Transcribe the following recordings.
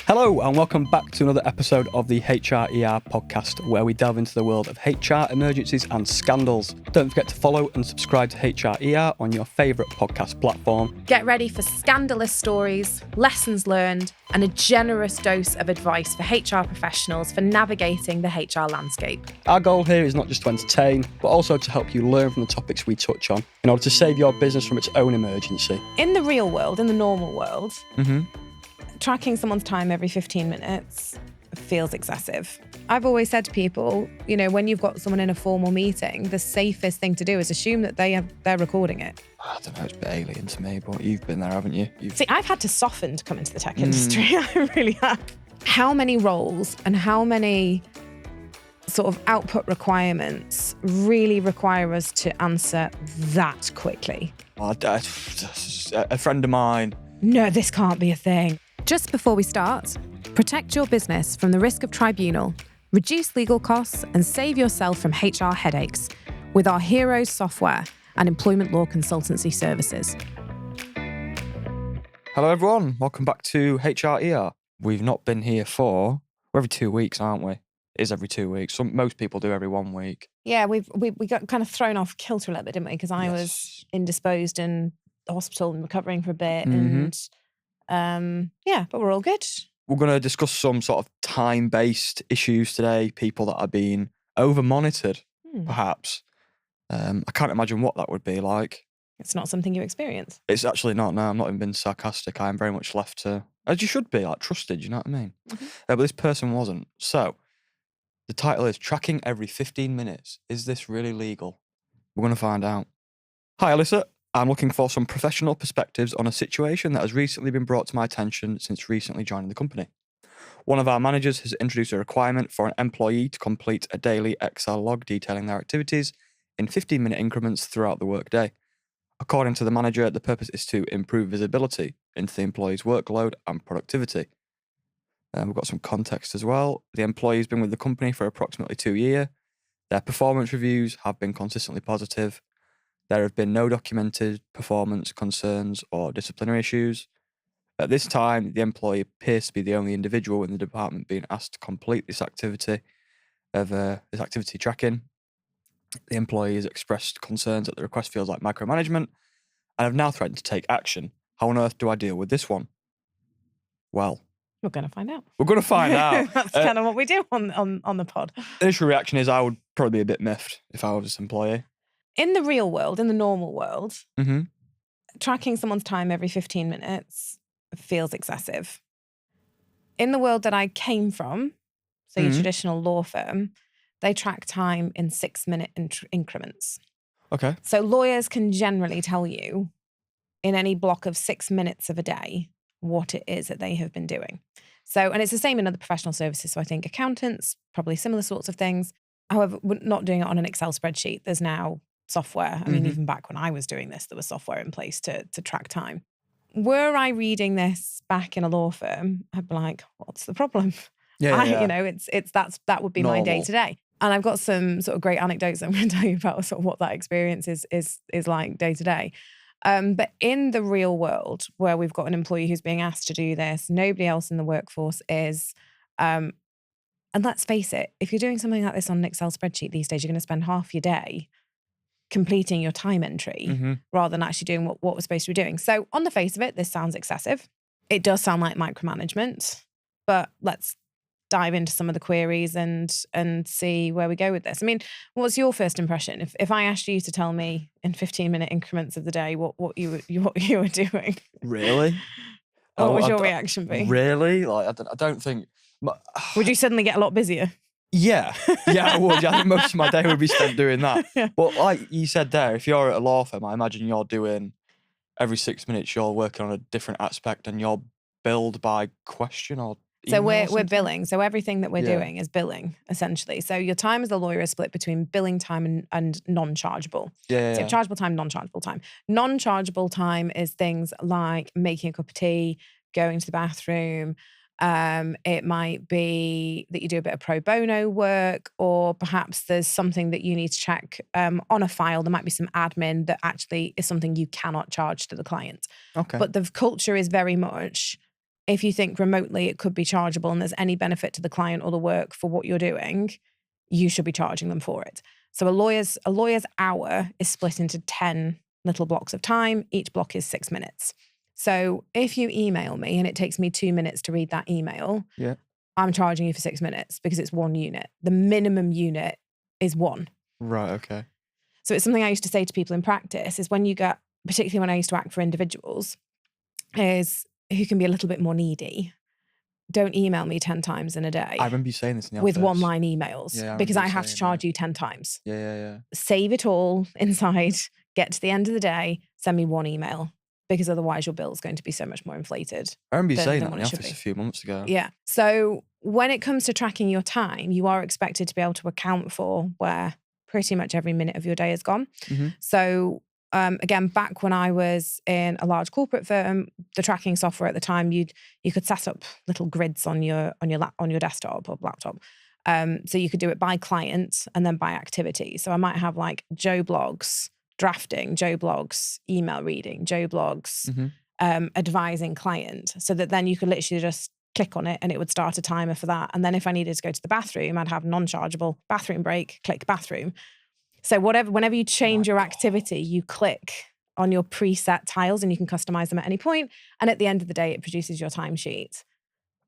Hello and welcome back to another episode of the HRER podcast, where we delve into the world of HR emergencies and scandals. Don't forget to follow and subscribe to HRER on your favourite podcast platform. Get ready for scandalous stories, lessons learned, and a generous dose of advice for HR professionals for navigating the HR landscape. Our goal here is not just to entertain, but also to help you learn from the topics we touch on in order to save your business from its own emergency. In the real world, in the normal world, tracking someone's time every 15 minutes feels excessive. I've always said to people, when you've got someone in a formal meeting, the safest thing to do is assume that they're recording it. I don't know, it's a bit alien to me, but you've been there, haven't you? See, I've had to soften to come into the tech industry. I really have. How many roles and how many sort of output requirements really require us to answer that quickly? A friend of mine. No, this can't be a thing. Just before we start, protect your business from the risk of tribunal, reduce legal costs, and save yourself from HR headaches with our Heroes software and employment law consultancy services. Hello everyone, welcome back to HRER. We've not been here we're every 2 weeks, aren't we? It is every 2 weeks. Most people do every 1 week. Yeah, we got kind of thrown off kilter a little bit, didn't we? Because I was indisposed in the hospital and recovering for a bit, but we're all good. We're going to discuss some sort of time-based issues today, people that are being over-monitored, perhaps. I can't imagine what that would be like. It's not something you experience. It's actually not, no, I'm not even being sarcastic. I am very much left to, as you should be, like trusted, you know what I mean? But this person wasn't. So, the title is Tracking Every 15 Minutes. Is this really legal? We're going to find out. Hi, Alyssa. I'm looking for some professional perspectives on a situation that has recently been brought to my attention since recently joining the company. One of our managers has introduced a requirement for an employee to complete a daily Excel log detailing their activities in 15-minute increments throughout the workday. According to the manager, the purpose is to improve visibility into the employee's workload and productivity. We've got some context as well. The employee's been with the company for approximately 2 years. Their performance reviews have been consistently positive. There have been no documented performance concerns or disciplinary issues. At this time, the employee appears to be the only individual in the department being asked to complete this activity tracking. The employee has expressed concerns that the request feels like micromanagement and have now threatened to take action. How on earth do I deal with this one? Well, we're going to find out. We're going to find out. That's kind of what we do on the pod. Initial reaction is I would probably be a bit miffed if I was this employee. In the real world, in the normal world, tracking someone's time every 15 minutes feels excessive. In the world that I came from, so your traditional law firm, they track time in 6-minute increments. Okay. So lawyers can generally tell you in any block of 6 minutes of a day what it is that they have been doing. So, and it's the same in other professional services. So I think accountants, probably similar sorts of things. However, we're not doing it on an Excel spreadsheet. There's now software. I mean, even back when I was doing this, there was software in place to track time. Were I reading this back in a law firm, I'd be like, what's the problem? That would be normal. My day to day. And I've got some sort of great anecdotes I'm going to tell you about sort of what that experience is like day to day. But in the real world, where we've got an employee who's being asked to do this, nobody else in the workforce is. And let's face it, if you're doing something like this on an Excel spreadsheet these days, you're going to spend half your day completing your time entry rather than actually doing what we're supposed to be doing. So on the face of it, this sounds excessive. It does sound like micromanagement, but let's dive into some of the queries and see where we go with this. I mean, what's your first impression? If I asked you to tell me in 15-minute increments of the day what you were doing. Really? What would your reaction be? Really? Like, I don't think... Would you suddenly get a lot busier? Yeah, I would. I think most of my day would be spent doing that. Yeah. But like you said there, if you're at a law firm, I imagine you're doing every 6 minutes, you're working on a different aspect and you're billed by question or So we're billing. So everything that we're doing is billing, essentially. So your time as a lawyer is split between billing time and non-chargeable. So chargeable time, non-chargeable time. Non-chargeable time is things like making a cup of tea, going to the bathroom. It might be that you do a bit of pro bono work, or perhaps there's something that you need to check on a file. There might be some admin that actually is something you cannot charge to the client. Okay. But the culture is very much if you think remotely it could be chargeable and there's any benefit to the client or the work for what you're doing, you should be charging them for it. So a lawyer's hour is split into 10 little blocks of time. Each block is 6 minutes. So if you email me and it takes me 2 minutes to read that email, I'm charging you for 6 minutes because it's 1 unit. The minimum unit is 1. Right, okay. So it's something I used to say to people in practice is when you get, particularly when I used to act for individuals, is who can be a little bit more needy. Don't email me 10 times in a day. I remember you saying this in the with office. one-line emails because I have to charge you 10 times. Yeah. Save it all inside, get to the end of the day, send me 1 email because otherwise your bill is going to be so much more inflated. I remember you saying that in the office a few months ago. Yeah. So when it comes to tracking your time, you are expected to be able to account for where pretty much every minute of your day is gone. So again, back when I was in a large corporate firm, the tracking software at the time, you could set up little grids on your desktop or laptop. So you could do it by client and then by activity. So I might have like Joe blogs drafting, Joe blogs email reading, Joe blogs advising client, so that then you could literally just click on it and it would start a timer for that. And then if I needed to go to the bathroom, I'd have non-chargeable bathroom break, click bathroom. So whenever you change your activity, you click on your preset tiles and you can customize them at any point. And at the end of the day, it produces your timesheet.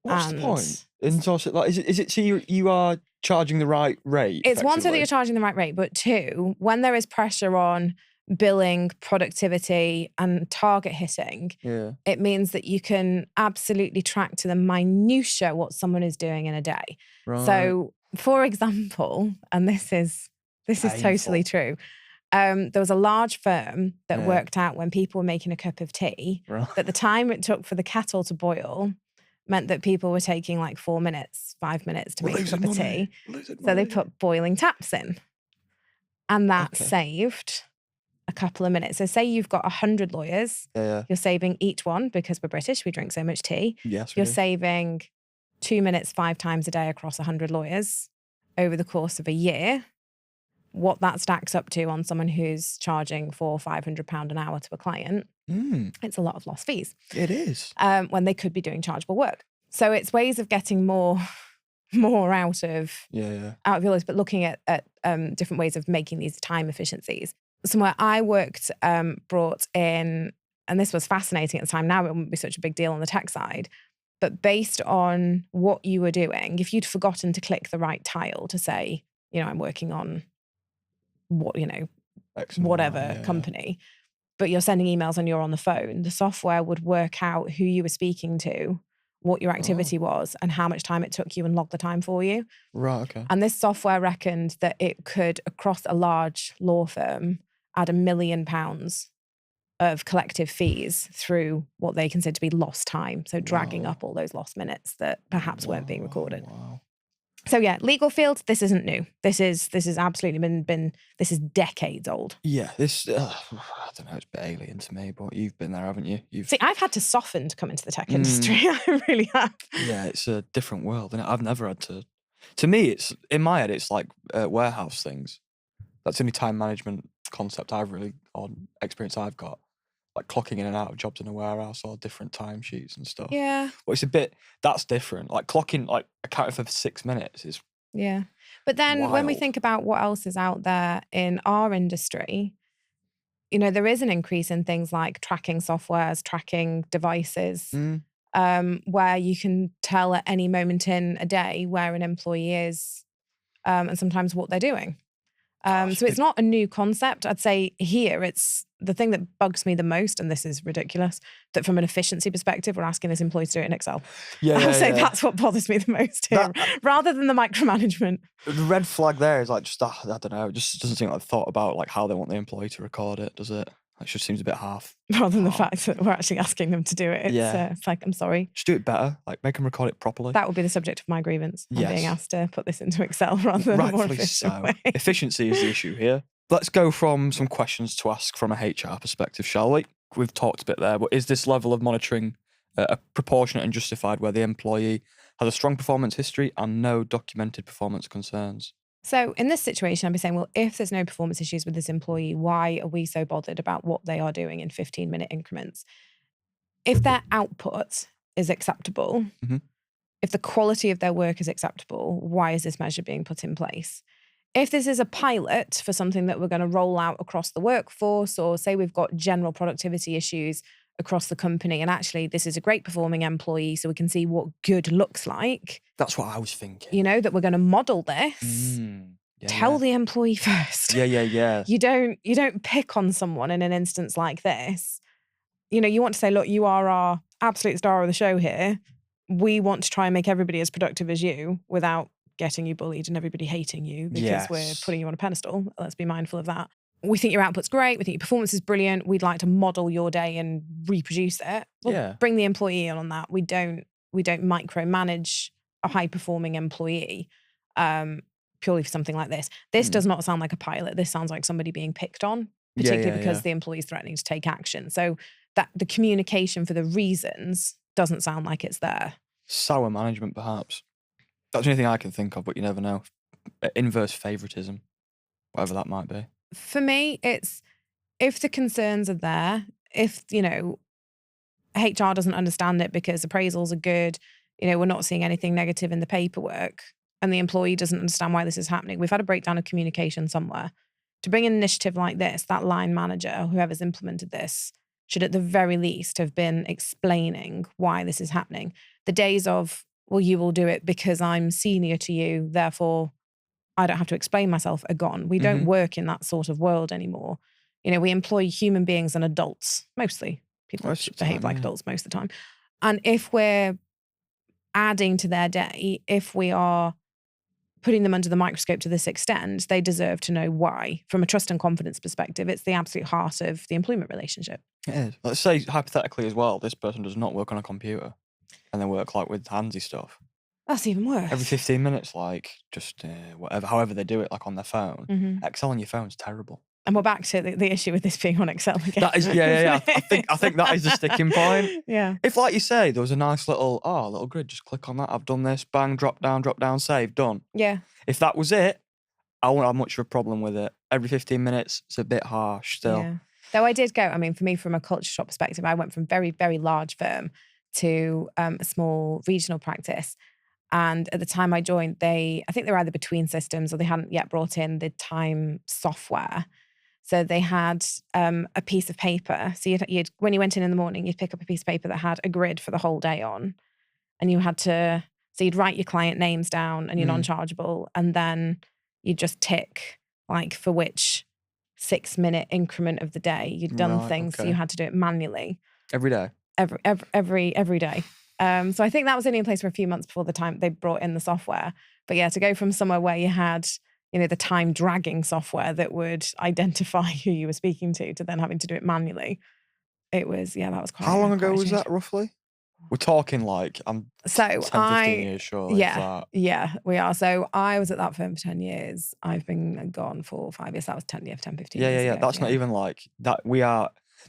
What's the point? And so, like, is it so you are charging the right rate? It's one, so that you're charging the right rate, but 2, when there is pressure on billing, productivity, and target hitting, it means that you can absolutely track to the minutiae what someone is doing in a day. Right. So, for example, and this is totally true. There was a large firm that worked out when people were making a cup of tea, that the time it took for the kettle to boil meant that people were taking like 4 minutes, 5 minutes to make a cup of tea. So they put boiling taps in. And that saved a couple of minutes. So say you've got 100 lawyers, you're saving each one, because we're British, we drink so much tea. Yes, you're saving 2 minutes 5 times a day across 100 lawyers over the course of a year. What that stacks up to on someone who's charging £400-500 an hour to a client, it's a lot of lost fees. It is. When they could be doing chargeable work. So it's ways of getting more out of your lawyers, but looking at different ways of making these time efficiencies. Somewhere I worked brought in, and this was fascinating at the time, now it wouldn't be such a big deal on the tech side, but based on what you were doing, if you'd forgotten to click the right tile to say, I'm working on whatever company, but you're sending emails and you're on the phone, the software would work out who you were speaking to, what your activity was, and how much time it took you, and log the time for you. Right, okay. And this software reckoned that it could, across a large law firm, add £1 million of collective fees through what they consider to be lost time. So dragging up all those lost minutes that perhaps weren't being recorded. Wow. So yeah, legal field, this isn't new. This is absolutely been this is decades old. Yeah, this, I don't know, it's a bit alien to me, but you've been there, haven't you? See, I've had to soften to come into the tech industry. I really have. Yeah, it's a different world, and I've never had to me, it's, in my head, it's like warehouse things. That's the only time management concept or experience I've got. Like clocking in and out of jobs in a warehouse or different timesheets and stuff. Yeah. Well, that's different. Like clocking, like accounting for 6 minutes is But then wild. When we think about what else is out there in our industry, there is an increase in things like tracking softwares, tracking devices, where you can tell at any moment in a day where an employee is, and sometimes what they're doing. So it's not a new concept. I'd say here it's the thing that bugs me the most, and this is ridiculous, that from an efficiency perspective, we're asking this employee to do it in Excel. I'll say that's what bothers me the most here, rather than the micromanagement. The red flag there is like just, I don't know, it just doesn't seem like I've thought about like how they want the employee to record it, does it? It just seems a bit half. Rather than the fact that we're actually asking them to do it. It's like, I'm sorry. Just do it better. Like, make them record it properly. That would be the subject of my grievance. I'm being asked to put this into Excel rather than a more efficient way. Efficiency is the issue here. Let's go from some questions to ask from a HR perspective, shall we? We've talked a bit there, but is this level of monitoring proportionate and justified where the employee has a strong performance history and no documented performance concerns? So in this situation, I'd be saying, well, if there's no performance issues with this employee, why are we so bothered about what they are doing in 15-minute increments? If their output is acceptable, Mhm. if the quality of their work is acceptable, why is this measure being put in place? If this is a pilot for something that we're going to roll out across the workforce, or say we've got general productivity issues across the company, and actually this is a great performing employee, so we can see what good looks like, That's what I was thinking. that we're going to model this, Yeah, tell yeah. the employee first. Yeah. You don't pick on someone in an instance like this. You want to say, look, you are our absolute star of the show here. We want to try and make everybody as productive as you without getting you bullied and everybody hating you because we're Yes. putting you on a pedestal. Let's be mindful of that. We think your output's great. We think your performance is brilliant. We'd like to model your day and reproduce it. Well, Yeah. bring the employee in on that. We don't micromanage a high performing employee purely for something like this. This does not sound like a pilot. This sounds like somebody being picked on, particularly because the employee is threatening to take action. So that the communication for the reasons doesn't sound like it's there. Sour management, perhaps. That's the only thing I can think of, but you never know. Inverse favoritism, whatever that might be. For me, it's if the concerns are there, if, HR doesn't understand it because appraisals are good, we're not seeing anything negative in the paperwork, and the employee doesn't understand why this is happening. We've had a breakdown of communication somewhere. To bring an initiative like this, that line manager or whoever's implemented this should at the very least have been explaining why this is happening. The days of, well, you will do it because I'm senior to you, therefore I don't have to explain myself, are gone. We don't work in that sort of world anymore. We employ human beings and adults, mostly. People behave like adults most of the time. And if we're adding to their day, if we are putting them under the microscope to this extent, they deserve to know why. From a trust and confidence perspective, it's the absolute heart of the employment relationship. It is. Let's say, hypothetically as well, this person does not work on a computer and they work like with handsy stuff. That's even worse. Every 15 minutes, like, just however they do it, like on their phone. Excel on your phone is terrible. And we're back to the issue with this being on Excel again. That is, yeah. I think that is the sticking point. Yeah. If, like you say, there was a nice little grid, just click on that, I've done this, bang, drop down, save, done. Yeah. If that was it, I wouldn't have much of a problem with it. Every 15 minutes, it's a bit harsh still. Yeah. Though I did go, for me, from a culture shock perspective, I went from very, very large firm to a small regional practice. And at the time I joined, I think they were either between systems or they hadn't yet brought in the time software. So they had a piece of paper. So you'd when you went in the morning, you'd pick up a piece of paper that had a grid for the whole day on. And you had to, so you'd write your client names down and your non-chargeable, and then you'd just tick like for which 6-minute increment of the day you'd done things. Okay. So you had to do it manually. Every day? Every day. So I think that was only in place for a few months before the time they brought in the software. But yeah, to go from somewhere where you had, the time dragging software that would identify who you were speaking to then having to do it manually, that was quite. How long ago was that roughly? We're talking like 10, 15 years surely. Yeah, we are. So I was at that firm for 10 years. I've been gone for 5 years. That was 10, 15 years ago. That's not even like that.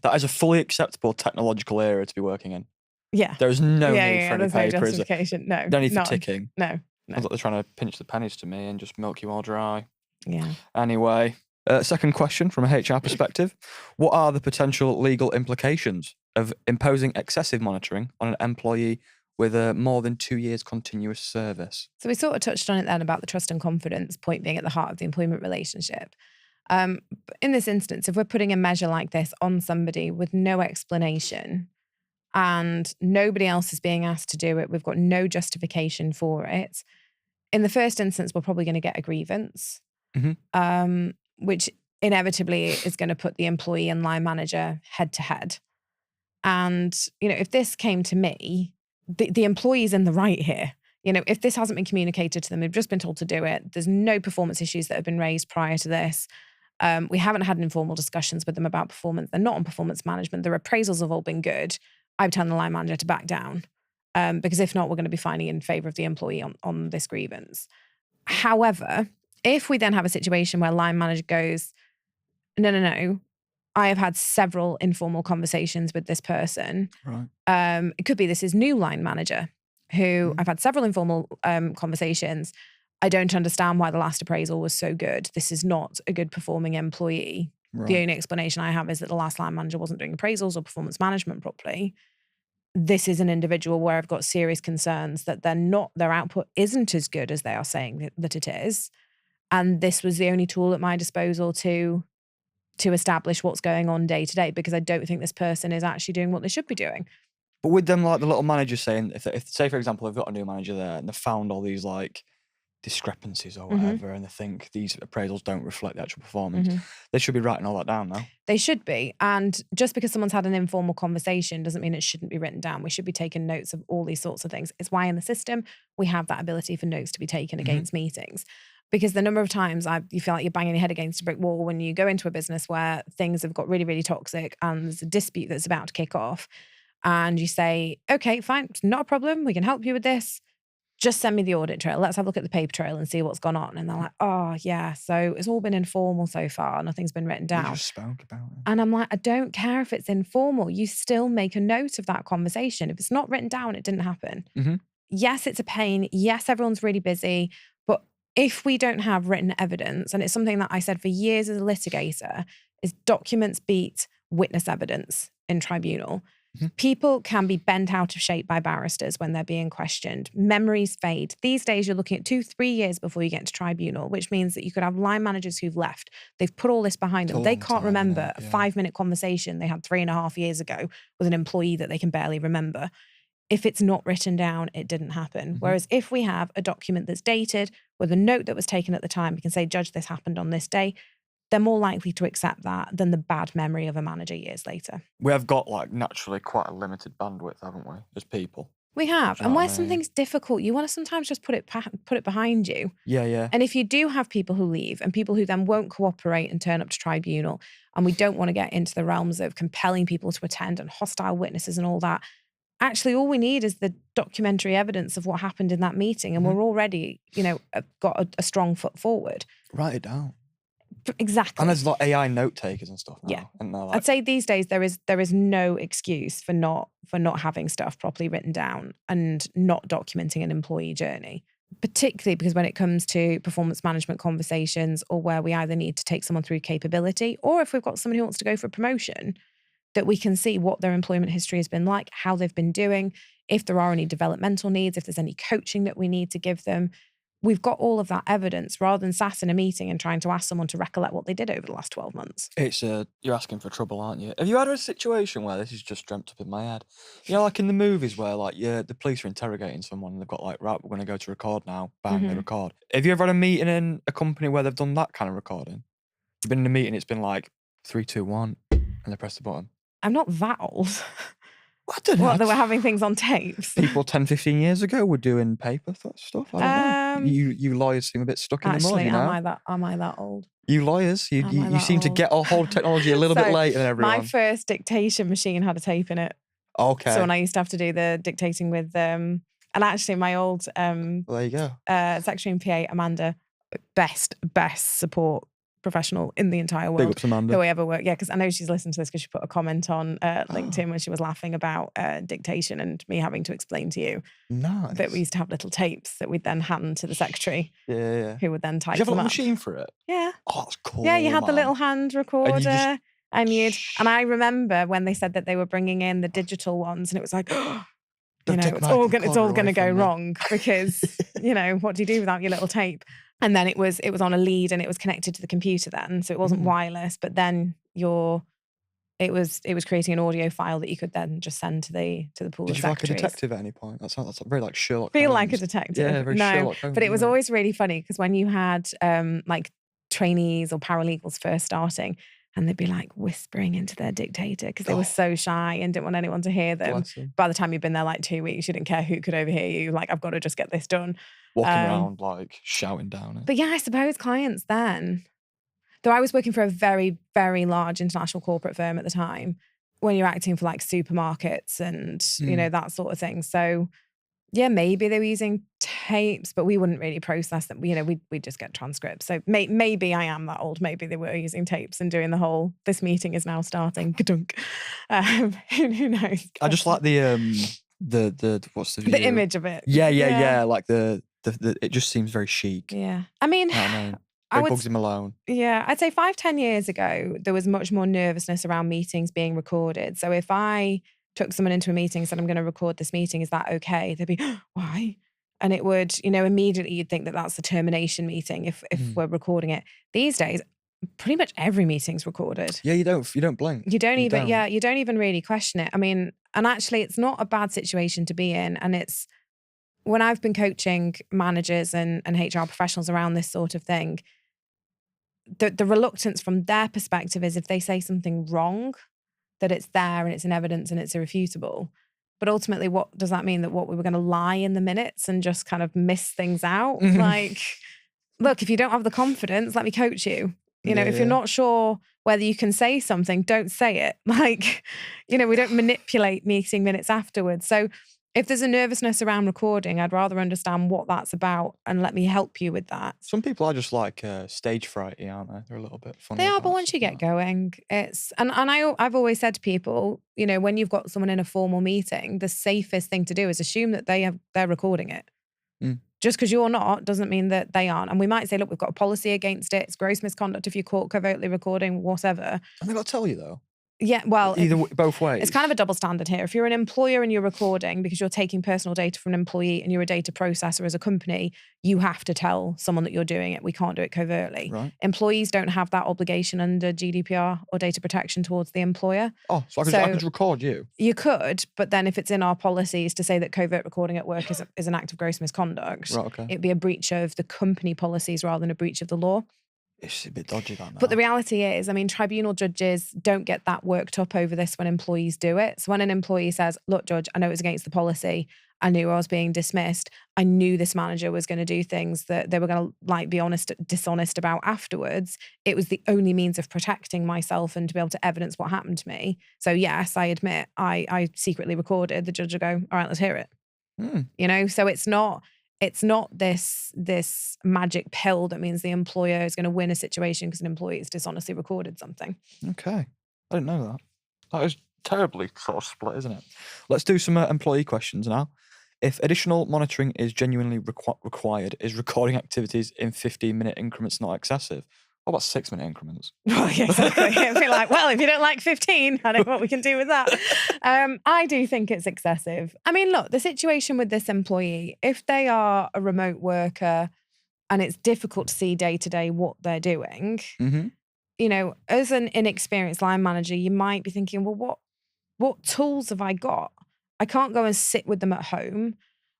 That is a fully acceptable technological era to be working in. Yeah. There's no need for any there's paper. No justification. No. No need for ticking. No. Sounds like they're trying to pinch the pennies to me and just milk you all dry. Yeah. Anyway, second question from a HR perspective. What are the potential legal implications of imposing excessive monitoring on an employee with more than 2 years continuous service? So we sort of touched on it then about the trust and confidence point being at the heart of the employment relationship. But in this instance, if we're putting a measure like this on somebody with no explanation and nobody else is being asked to do it, we've got no justification for it, in the first instance, we're probably going to get a grievance, which inevitably is going to put the employee and line manager head to head. And, if this came to me, the employee's in the right here. If this hasn't been communicated to them, they've just been told to do it. There's no performance issues that have been raised prior to this. We haven't had informal discussions with them about performance. They're not on performance management. Their appraisals have all been good. I'm telling the line manager to back down because if not, we're going to be finding in favour of the employee on this grievance. However, if we then have a situation where line manager goes, no, I have had several informal conversations with this person. Right. It could be this is new line manager who I've had several informal conversations. I don't understand why the last appraisal was so good. This is not a good performing employee. Right. The only explanation I have is that the last line manager wasn't doing appraisals or performance management properly. this is an individual where I've got serious concerns that their output isn't as good as they are saying that it is. And this was the only tool at my disposal to establish what's going on day to day, because I don't think this person is actually doing what they should be doing. But with them, like the little managers saying, if say, for example, they've got a new manager there and they've found all these like discrepancies or whatever, and they think these appraisals don't reflect the actual performance, they should be writing all that down now. They should be. And just because someone's had an informal conversation doesn't mean it shouldn't be written down. We should be taking notes of all these sorts of things. It's why in the system we have that ability for notes to be taken against meetings. Because the number of times you feel like you're banging your head against a brick wall when you go into a business where things have got really, really toxic and there's a dispute that's about to kick off, and you say, okay, fine, not a problem, we can help you with this. Just send me the audit trail. Let's have a look at the paper trail and see what's gone on. And they're like, oh, yeah, so it's all been informal so far. Nothing's been written down. You just spoke about it. And I'm like, I don't care if it's informal. You still make a note of that conversation. If it's not written down, it didn't happen. Yes, it's a pain. Yes, everyone's really busy. But if we don't have written evidence, and it's something that I said for years as a litigator, is documents beat witness evidence in tribunal. People can be bent out of shape by barristers when they're being questioned. Memories fade. These days, you're looking at 2-3 years before you get to tribunal, which means that you could have line managers who've left. They've put all this behind them. They can't remember a 5-minute conversation they had 3.5 years ago with an employee that they can barely remember. If it's not written down, it didn't happen. Whereas if we have a document that's dated with a note that was taken at the time, we can say, Judge, this happened on this day. They're more likely to accept that than the bad memory of a manager years later. We have got like naturally quite a limited bandwidth, haven't we, as people? We have. And where something's difficult, you want to sometimes just put it behind you. Yeah. And if you do have people who leave and people who then won't cooperate and turn up to tribunal, and we don't want to get into the realms of compelling people to attend and hostile witnesses and all that, actually all we need is the documentary evidence of what happened in that meeting, and we're already, got a strong foot forward. Write it down. Exactly. And there's like AI note takers and stuff now. Yeah. And like, I'd say these days there is no excuse for not having stuff properly written down and not documenting an employee journey. Particularly because when it comes to performance management conversations, or where we either need to take someone through capability, or if we've got someone who wants to go for a promotion, that we can see what their employment history has been like, how they've been doing, if there are any developmental needs, if there's any coaching that we need to give them. We've got all of that evidence rather than sat in a meeting and trying to ask someone to recollect what they did over the last 12 months. It's you're asking for trouble, aren't you? Have you had a situation where this is just dreamt up in my head? Like in the movies where like the police are interrogating someone and they've got like, right, we're going to go to record now. Bang, they record. Have you ever had a meeting in a company where they've done that kind of recording? You've been in a meeting, it's been like 3, 2, 1, and they press the button. I'm not that old. I don't know. What, they were having things on tapes? People 10, 15 years ago were doing paper stuff. I don't know. You lawyers seem a bit stuck in the mud, you know? Am I that old? You lawyers, you seem to get a hold of technology a little bit later than everyone. My first dictation machine had a tape in it. Okay. So when I used to have to do the dictating with, and actually my old well, there you go. secretary and PA, Amanda, best support professional in the entire world. Big ups, Amanda. Who I ever worked. Yeah, because I know she's listened to this because she put a comment on LinkedIn when she was laughing about dictation and me having to explain to you that we used to have little tapes that we'd then hand to the secretary. Yeah. Who would then type Did you have them a up. machine for it? Yeah. Oh, that's cool. Yeah, you had the man. little hand recorder. And I remember when they said that they were bringing in the digital ones, and it was like, it's all going to go wrong because, what do you do without your little tape? And then it was on a lead and it was connected to the computer then. So it wasn't wireless, but then it was creating an audio file that you could then just send to the pool of secretaries. Did you feel like a detective at any point? That's very like Sherlock Feel Holmes. like a detective. Yeah, very Sherlock Holmes. But it was always really funny because when you had like trainees or paralegals first starting, and they'd be like whispering into their dictator because they were so shy and didn't want anyone to hear them. By the time you'd been there like 2 weeks, you didn't care who could overhear you. Like, I've got to just get this done. Walking around like shouting down it. But yeah, I suppose clients then, though I was working for a very, very large international corporate firm at the time, when you're acting for like supermarkets and, that sort of thing. So yeah, maybe they were using tapes, but we wouldn't really process them. We'd just get transcripts. So maybe I am that old. Maybe they were using tapes and doing the whole, this meeting is now starting. Gadunk. Who knows? I just like the what's the video? The image of it. Yeah. Like the it just seems very chic. Yeah. I mean, Bugsy Malone. Yeah, I'd say 5-10 years ago, there was much more nervousness around meetings being recorded. So if I took someone into a meeting and said, I'm going to record this meeting. Is that okay? They'd be, why? And it would, immediately you'd think that that's the termination meeting if we're recording it. These days, pretty much every meeting's recorded. Yeah, you don't blink. You don't even really question it. I mean, and actually it's not a bad situation to be in. And it's when I've been coaching managers and HR professionals around this sort of thing, the reluctance from their perspective is if they say something wrong, that it's there and it's in evidence and it's irrefutable. But ultimately, what does that mean? That we were going to lie in the minutes and just kind of miss things out? Like, look, if you don't have the confidence, let me coach you. If you're not sure whether you can say something, don't say it. Like, we don't manipulate meeting minutes afterwards. So if there's a nervousness around recording, I'd rather understand what that's about and let me help you with that. Some people are just like stage frighty, aren't they? They're a little bit funny. They are, but once you get going, it's and I've always said to people, when you've got someone in a formal meeting, the safest thing to do is assume that they're recording it. Just because you're not doesn't mean that they aren't. And we might say, look, we've got a policy against it. It's gross misconduct if you're caught covertly recording, whatever. And they got to tell you though. Yeah, well, both ways. It's kind of a double standard here. If you're an employer and you're recording because you're taking personal data from an employee and you're a data processor as a company, you have to tell someone that you're doing it. We can't do it covertly. Right. Employees don't have that obligation under GDPR or data protection towards the employer. Oh, so I could record you? You could, but then if it's in our policies to say that covert recording at work is an act of gross misconduct, right, okay. It'd be a breach of the company policies rather than a breach of the law. It's a bit dodgy, that now. But the reality is, tribunal judges don't get that worked up over this when employees do it. So when an employee says, look, judge, I know it was against the policy. I knew I was being dismissed. I knew this manager was going to do things that they were going to be dishonest about afterwards. It was the only means of protecting myself and to be able to evidence what happened to me. So yes, I admit I secretly recorded. The judge will go, all right, let's hear it. So it's not this magic pill that means the employer is going to win a situation because an employee has dishonestly recorded something. Okay. I didn't know that. That is terribly sort of split, isn't it? Let's do some employee questions now. If additional monitoring is genuinely required, is recording activities in 15-minute increments not excessive? What about 6-minute increments? Well, yeah, exactly. It'd be like, well, if you don't like 15, I don't know what we can do with that. I do think it's excessive. Look, the situation with this employee, if they are a remote worker and it's difficult to see day to day what they're doing, as an inexperienced line manager, you might be thinking, well, what tools have I got? I can't go and sit with them at home.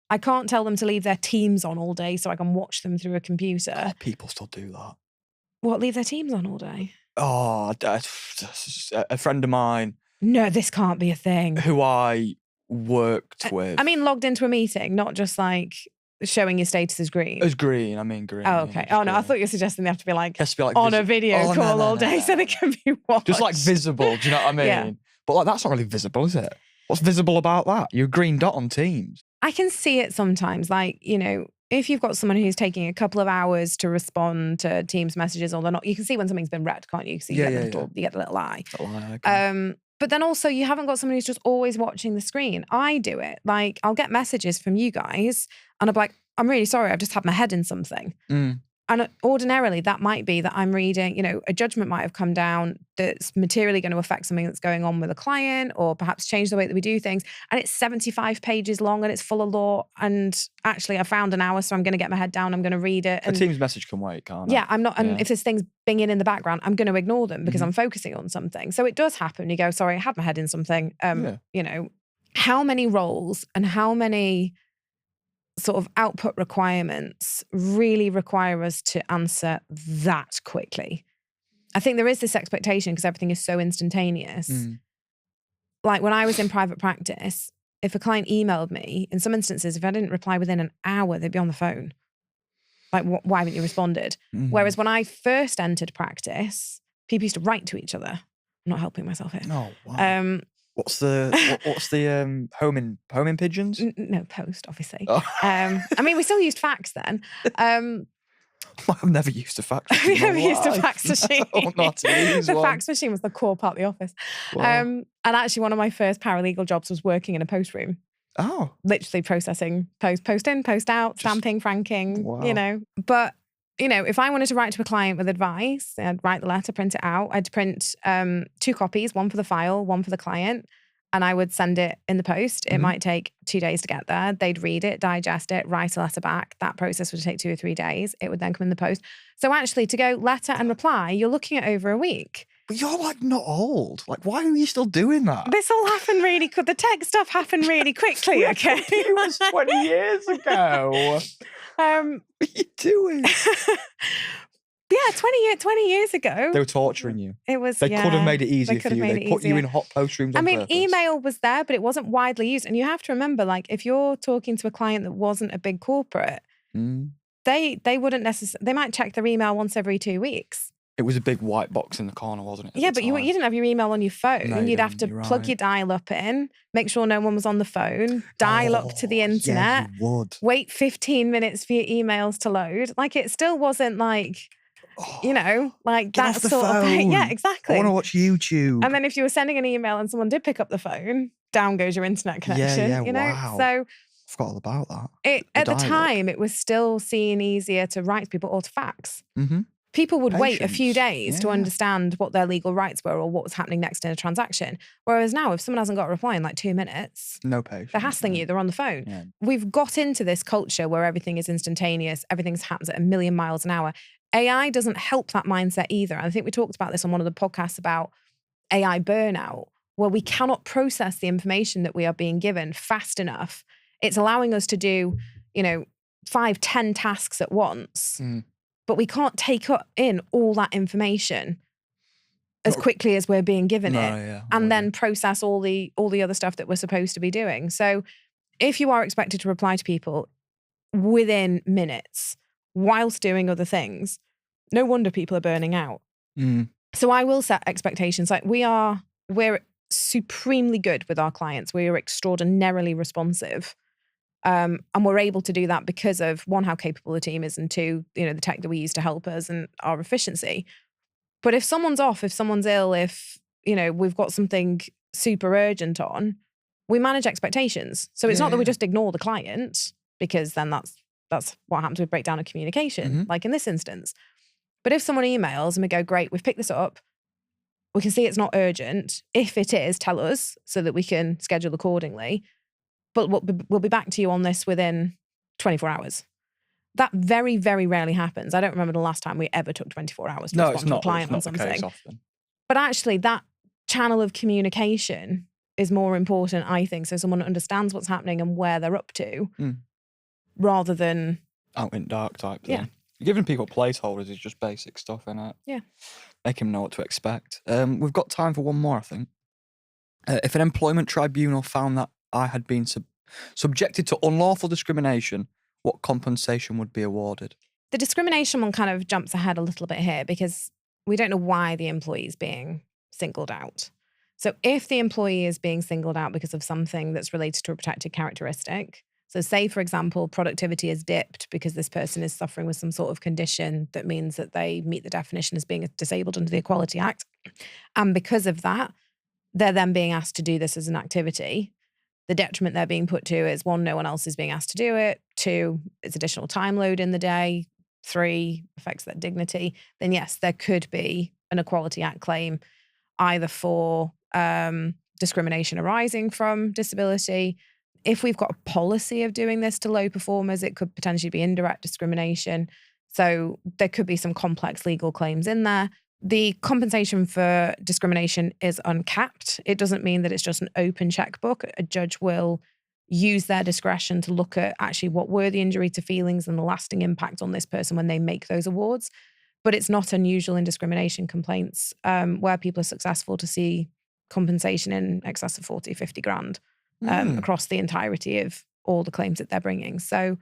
I can't tell them to leave their Teams on all day so I can watch them through a computer. Oh, people still do that. What, leave their Teams on all day? Oh, a friend of mine. No, this can't be a thing. Who I worked with. Logged into a meeting, not just like showing your status as green. As green, green. Oh, okay. Oh, no, I thought you were suggesting they have to be like, on a video call all day so they can be watched. Just like visible, do you know what I mean? Yeah. But like that's not really visible, is it? What's visible about that? You're a green dot on Teams. I can see it sometimes, like, if you've got someone who's taking a couple of hours to respond to Teams messages or they're not, you can see when something's been read, can't you? So you get the little eye. Okay. But then also you haven't got someone who's just always watching the screen. I do it. Like I'll get messages from you guys and I'll be like, I'm really sorry, I've just had my head in something. And ordinarily that might be that I'm reading, a judgment might have come down that's materially going to affect something that's going on with a client or perhaps change the way that we do things. And it's 75 pages long and it's full of law. And actually I found an hour, so I'm going to get my head down. I'm going to read it. And a Teams message can wait, can't it? Yeah, I'm not. And if there's things binging in the background, I'm going to ignore them because I'm focusing on something. So it does happen. You go, sorry, I had my head in something. How many roles and how many sort of output requirements really require us to answer that quickly? I think there is this expectation because everything is so instantaneous. Like when I was in private practice, if a client emailed me, in some instances, if I didn't reply within an hour, they'd be on the phone. Like, why haven't you responded? Whereas when I first entered practice, people used to write to each other. I'm not helping myself here. Oh, wow. What's the home in pigeons? No, post, obviously. Oh. We still used fax then. I've never used a fax machine. I've never used a fax machine. The fax machine was the core part of the office. Wow. And actually one of my first paralegal jobs was working in a post room. Oh. Literally processing post in, post out, stamping, franking, wow. But, if I wanted to write to a client with advice, I'd write the letter, print it out. I'd print 2 copies, one for the file, one for the client. and I would send it in the post. It Mhm. might take 2 days to get there. They'd read it, digest it, write a letter back. That process would take 2 or 3 days. It would then come in the post. So actually, to go letter and reply, you're looking at over a week. But you're like not old. Like, why are you still doing that? This all happened really quick. The tech stuff happened really quickly, okay? It was 20 years ago. What are you doing? Yeah, 20 years ago. They were torturing you. It was, They could have made it easier for you. They put you in hot post rooms on purpose. Email was there, but it wasn't widely used. And you have to remember, like, if you're talking to a client that wasn't a big corporate, they wouldn't necessarily, they might check their email once every 2 weeks. It was a big white box in the corner, wasn't it? Yeah, but you didn't have your email on your phone. No, You'd have to plug your dial-up in, make sure no one was on the phone, dial up to the internet, Yeah, you would. wait 15 minutes for your emails to load. Like, it still wasn't like, you know, like Get that off the sort of thing. phone. Yeah, I exactly. want to watch YouTube. And then if you were sending an email and someone did pick up the phone, down goes your internet connection. Yeah, you know? wow. So I forgot all about that. at the time, it was still seen easier to write to people or to fax. Mm-hmm. People would wait a few Patience. days to Yeah. understand what their legal rights were or what was happening next in a transaction. Whereas now, if someone hasn't got a reply in like 2 minutes, No patience. they're hassling you, they're on the phone. Yeah. We've got into this culture where everything is instantaneous, everything happens at a million miles an hour. AI doesn't help that mindset either. And I think we talked about this on one of the podcasts about AI burnout, where we cannot process the information that we are being given fast enough. It's allowing us to do, 5, 10 tasks at once. But we can't take in all that information as quickly as we're being given it, and then process all the other stuff that we're supposed to be doing. So if you are expected to reply to people within minutes whilst doing other things, no wonder people are burning out. So I will set expectations. Like, we're supremely good with our clients. We are extraordinarily responsive. And we're able to do that because of, one, how capable the team is, and two, the tech that we use to help us and our efficiency. But if someone's off, if someone's ill, if, we've got something super urgent on, we manage expectations. So it's not that we just ignore the client, because then that's what happens with breakdown of communication, like in this instance. But if someone emails and we go, great, we've picked this up, we can see it's not urgent. If it is, tell us so that we can schedule accordingly. But we'll be back to you on this within 24 hours. That very, very rarely happens. I don't remember the last time we ever took 24 hours to respond to a client on something. It's not the case often. But actually, that channel of communication is more important, I think, so someone understands what's happening and where they're up to, rather than out in dark type thing. Yeah. Giving people placeholders is just basic stuff, innit? Yeah. Make them know what to expect. We've got time for one more, I think. If an employment tribunal found that I had been subjected to unlawful discrimination, what compensation would be awarded? The discrimination one kind of jumps ahead a little bit here, because we don't know why the employee is being singled out. So if the employee is being singled out because of something that's related to a protected characteristic, so say, for example, productivity is dipped because this person is suffering with some sort of condition that means that they meet the definition as being disabled under the Equality Act, and because of that, they're then being asked to do this as an activity. The detriment they're being put to is, 1, no one else is being asked to do it. 2, it's additional time load in the day. 3, affects their dignity. Then yes, there could be an Equality Act claim, either for discrimination arising from disability. If we've got a policy of doing this to low performers, it could potentially be indirect discrimination. So there could be some complex legal claims in there. The compensation for discrimination is uncapped. It doesn't mean that it's just an open checkbook. A judge will use their discretion to look at actually what were the injury to feelings and the lasting impact on this person when they make those awards. But it's not unusual in discrimination complaints where people are successful to see compensation in excess of 40, 50 grand across the entirety of all the claims that they're bringing. So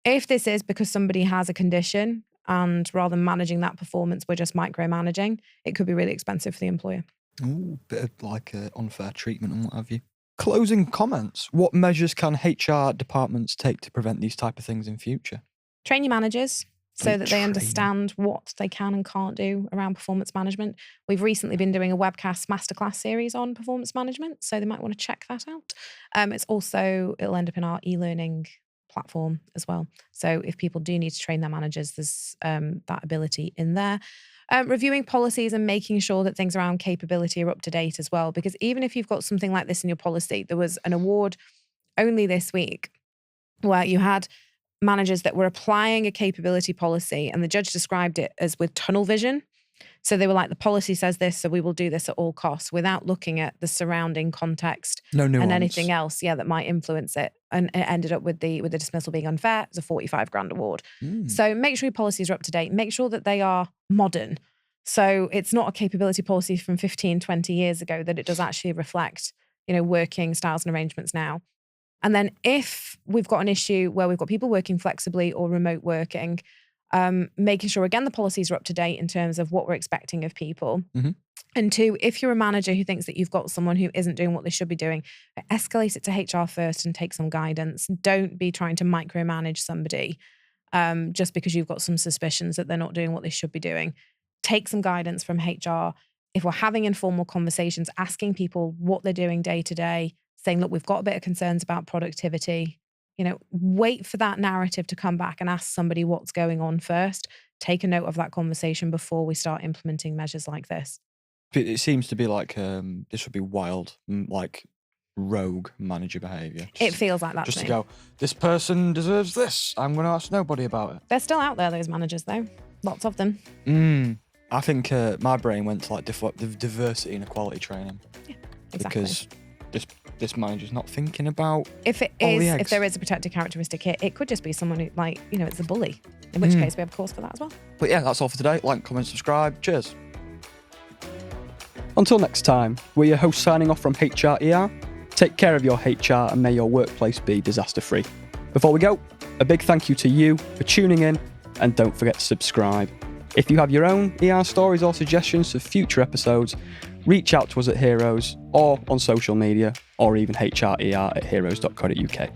if this is because somebody has a condition, and rather than managing that performance, we're just micromanaging, it could be really expensive for the employer. Ooh, bit of like unfair treatment and what have you. Closing comments. What measures can HR departments take to prevent these type of things in future? Train your managers so that they understand what they can and can't do around performance management. We've recently been doing a webcast masterclass series on performance management, so they might want to check that out. It'll end up in our e-learning platform as well. So if people do need to train their managers, there's that ability in there. Reviewing policies and making sure that things around capability are up to date as well. Because even if you've got something like this in your policy, there was an award only this week where you had managers that were applying a capability policy, and the judge described it as with tunnel vision. So they were like, the policy says this, so we will do this at all costs, without looking at the surrounding context and anything else, that might influence it. And it ended up with the dismissal being unfair. It was a 45 grand award. So make sure your policies are up to date. Make sure that they are modern. So it's not a capability policy from 15, 20 years ago, that it does actually reflect, working styles and arrangements now. And then if we've got an issue where we've got people working flexibly or remote working, making sure, again, the policies are up to date in terms of what we're expecting of people. And 2, if you're a manager who thinks that you've got someone who isn't doing what they should be doing, escalate it to HR first and take some guidance. Don't be trying to micromanage somebody just because you've got some suspicions that they're not doing what they should be doing. Take some guidance from HR. If we're having informal conversations, asking people what they're doing day to day, saying, look, we've got a bit of concerns about productivity. Wait for that narrative to come back and ask somebody what's going on first. Take a note of that conversation before we start implementing measures like this. It seems to be like this would be wild, like rogue manager behaviour. It feels like that. Just to go, this person deserves this. I'm going to ask nobody about it. They're still out there, those managers, though. Lots of them. I think my brain went to like diversity and equality training. Yeah, exactly. Because this manager's not thinking about if there is a protected characteristic here, it could just be someone who, it's a bully. In which case we have a course for that as well. But yeah, that's all for today. Like, comment, subscribe. Cheers. Until next time, we're your hosts signing off from HRER. Take care of your HR and may your workplace be disaster-free. Before we go, a big thank you to you for tuning in, and don't forget to subscribe. If you have your own ER stories or suggestions for future episodes, reach out to us at Heroes or on social media, or even hrer@heroes.co.uk.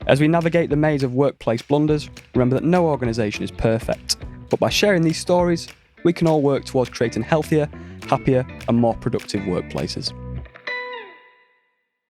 As we navigate the maze of workplace blunders, remember that no organisation is perfect, but by sharing these stories, we can all work towards creating healthier, happier and more productive workplaces.